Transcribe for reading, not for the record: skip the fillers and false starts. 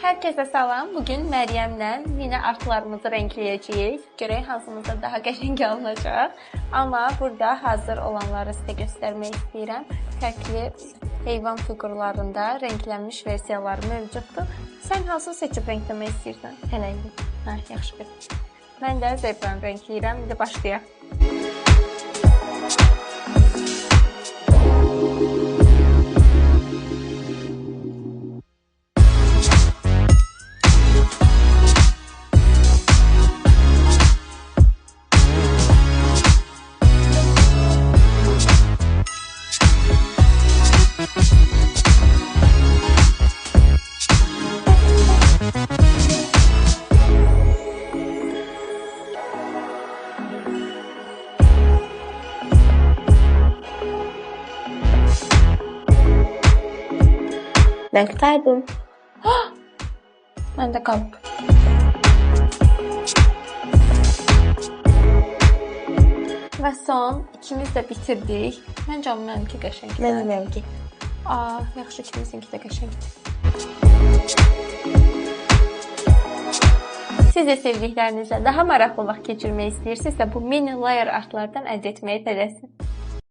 Herkese salam. Bugün Məryəmlə yine artlarımızı renkləyəcəyik. Görək hansımızda daha qəşəng alınacaq. Amma burada hazır olanları sizə göstərmək istəyirəm. Fərqli heyvan fiqurlarında renklənmiş versiyaları mövcuddur. Sən hansı seçib renkləmək istəyirsən? Tənəngli. Hə, yaxşı bir. Mən də zebranı renkləyirəm. İndi başlayaq. Ben kaydım. Ben de kaldım. Ve son ikimiz de bitirdik. Bence mənimki qəşəngdir. Mənimki. Yaxşı, ikimizinki də qəşəngdir. Siz də sevdiklərinizlə daha maraqlı vaxt keçirmək istəyirsinizsə bu mini layer artlardan əldə etməyi tələsin.